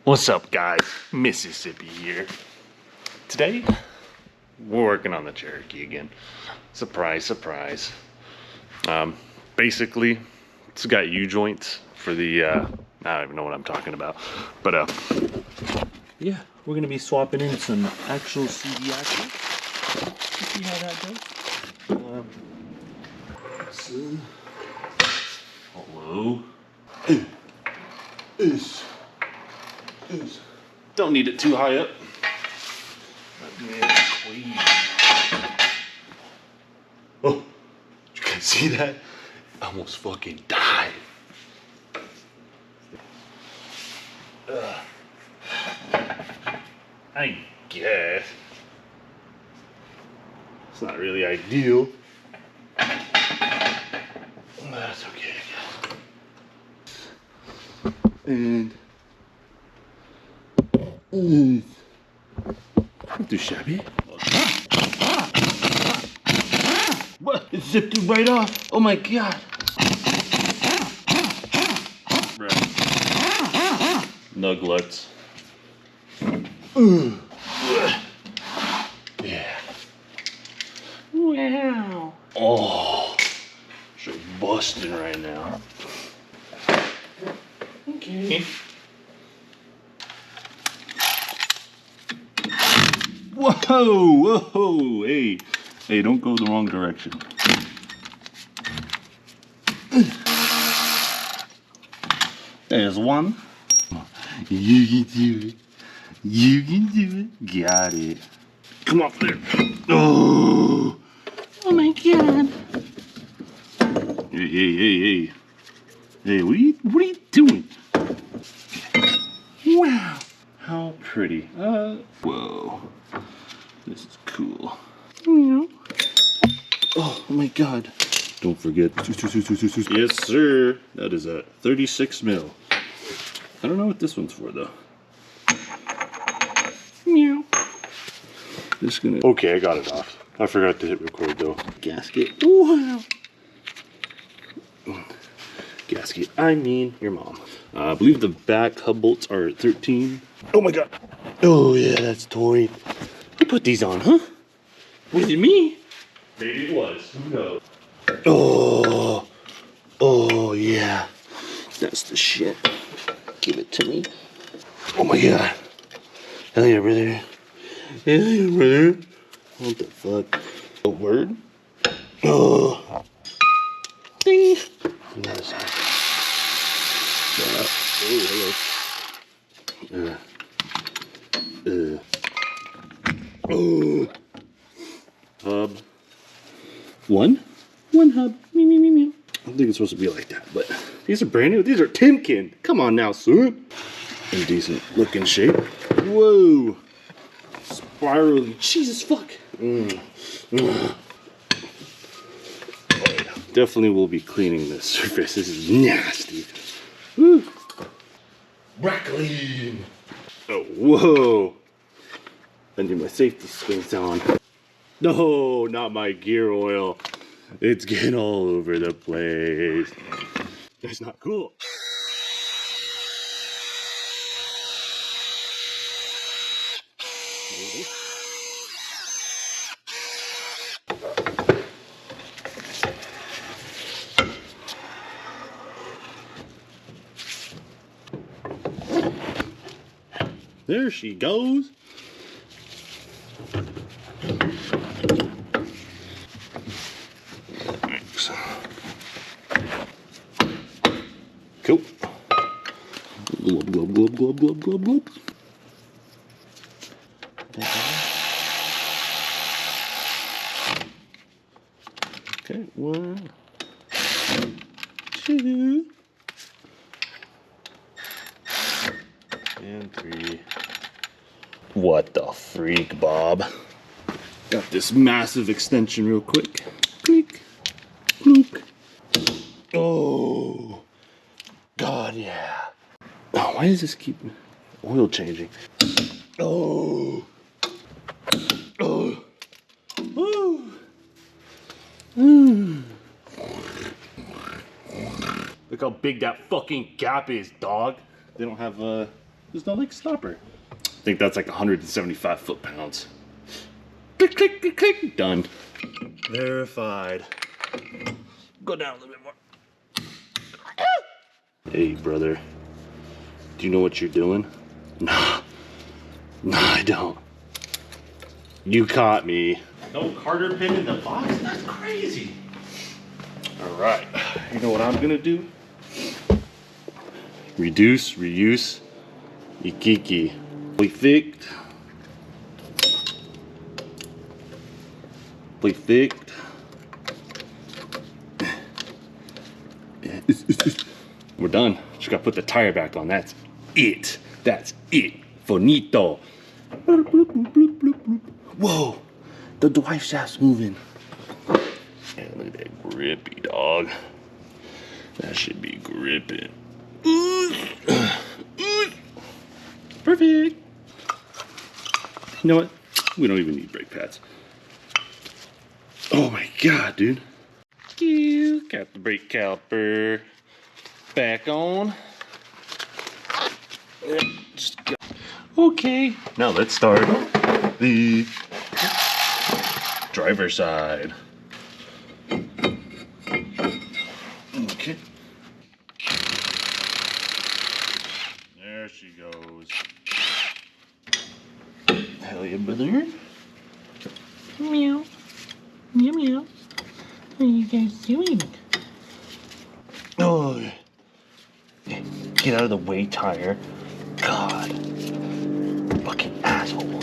What's up, guys? Mississippi here. Today, we're working on the Cherokee again. Surprise, surprise. Basically, it's got U-joints for the, I don't even know what I'm talking about. But, yeah, we're going to be swapping in some actual CD axles. See how that goes. So, hello. Don't need it too high up. Oh, you can see that? I almost fucking died. I guess. It's not really ideal. That's okay, I guess. And not too shabby. What? It zipped it right off. Oh my god. Nuglets. Yeah. Wow. Oh, she's busting right now. Okay. Whoa, whoa, hey, don't go the wrong direction. There's one. You can do it. You can do it. Got it. Come up there. Oh, oh my god. Hey. Hey, what are you doing? Wow. How pretty. Whoa. This is cool. Oh my god. Don't forget. Yes, sir. That is a 36 mil. I don't know what this one's for, though. Meow. Just gonna. Okay, I got it off. I forgot to hit record, though. Gasket. Wow. Gasket. I mean, your mom. I believe the back hub bolts are 13. Oh my god. Oh, yeah, that's Tori. Who put these on, huh? Was it me? Maybe it was. Who knows? Oh, yeah. That's the shit. Give it to me. Oh my god. Hell yeah, brother. Hell yeah, brother. What the fuck? A word? Oh. Ding. Another side. Oh, hello. Hub. One hub. Me. I don't think it's supposed to be like that, but these are brand new. These are Timken. Come on now, son. In decent looking shape. Whoa. Spirally. Jesus fuck. Definitely will be cleaning this surface. This is nasty. Woo. Broccoli. Oh, whoa. I need my safety skins on. No, not my gear oil. It's getting all over the place. That's not cool. There she goes. Cool. Glub. Okay, 1, 2, and 3. What the freak, Bob? Got this massive extension real quick. Click, clunk. Oh, God, yeah. Oh, why does this keep oil changing? Oh. Look how big that fucking gap is, dog. They don't have There's no like stopper. I think that's like 175 foot-pounds. Click, click, click, click. Done. Verified. Go down a little bit more. Hey, brother. Do you know what you're doing? Nah. No, I don't. You caught me. No Carter pin in the box? That's crazy. All right. You know what I'm gonna do? Reduce, reuse, ikiki. Perfect. Perfect. We're done. Just gotta put the tire back on. That's it. That's it. Bonito. Whoa, the drive shaft's moving. Yeah, look at that grippy, dog. That should be gripping. Perfect. You know what? We don't even need brake pads. Oh my God, dude. Got the brake caliper back on. Just go. Okay, now let's start the driver's side. Okay. There she goes. Hell yeah, brother. Meow. Meow meow. What are you guys doing? Oh, get out of the way, tire. God. Fucking asshole.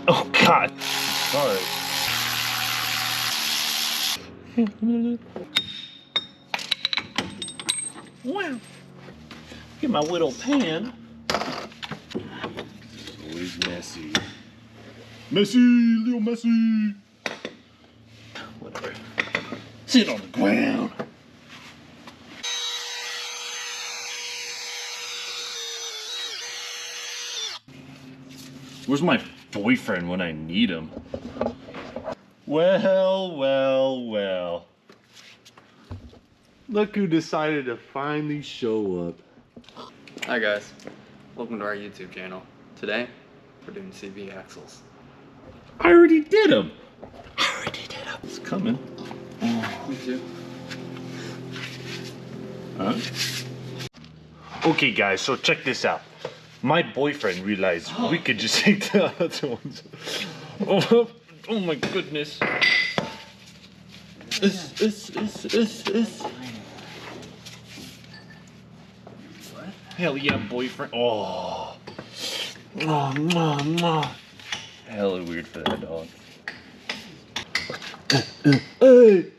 Oh, God. Sorry. Wow. Get my little pan. It's always messy. Messy, little messy. Whatever. Sit on the ground. Where's my boyfriend when I need him? Well, well, well. Look who decided to finally show up. Hi guys, welcome to our YouTube channel. Today, we're doing CV axles. I already did him. It's coming. Me too. Huh? Okay guys, so check this out. My boyfriend realized we could just take the other ones. Oh my goodness. Hell yeah, boyfriend. Oh. Hella weird for that dog. Hey.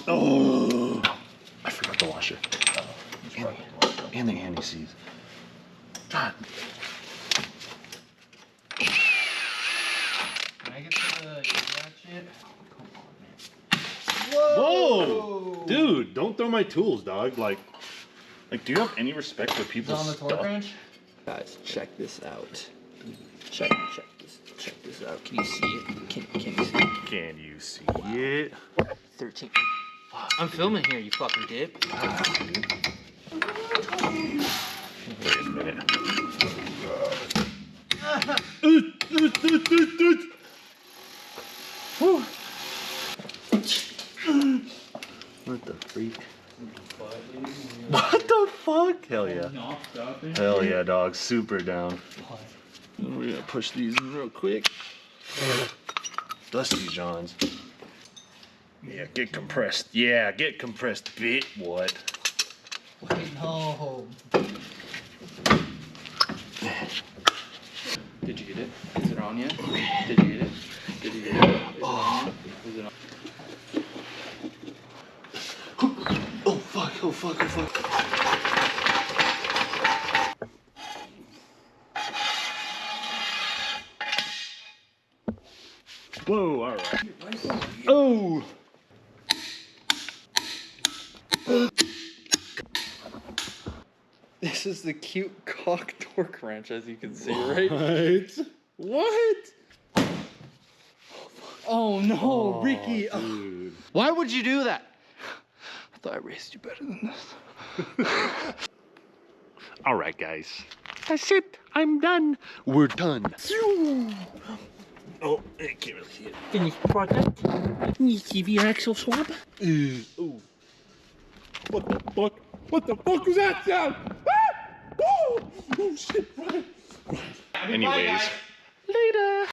Oh, I forgot the washer. And the anti-seize. God. Can I get the ratchet? Whoa! Dude, don't throw my tools, dog. Like, do you have any respect for people's On the stuff? torque wrench? Guys, check this out. Check this out. Can you see it? Can you see it? Can you see it? 13. I'm filming here, you fucking dip. Wait a minute. What the freak? What the fuck? Hell yeah. Hell yeah, dog. Super down. We're gonna push these in real quick. Dusty Johns. Yeah, get compressed. Yeah, get compressed, bit. What? No. Did you get it? Is it on yet? Did you get it? Did you get it? Is it on yet? Is it on? Oh fuck, oh fuck, oh fuck. Whoa, alright. Oh! This is the cute cock torque wrench, as you can see, right? What? What? Oh no, Ricky. Dude. Why would you do that? I thought I raised you better than this. All right, guys. That's it. I'm done. We're done. Oh, I can't really see it. Finished product. Give your axle swap. Ooh. What the fuck? What the fuck was that sound? Ah! Oh, shit, Brian. Anyways. Later.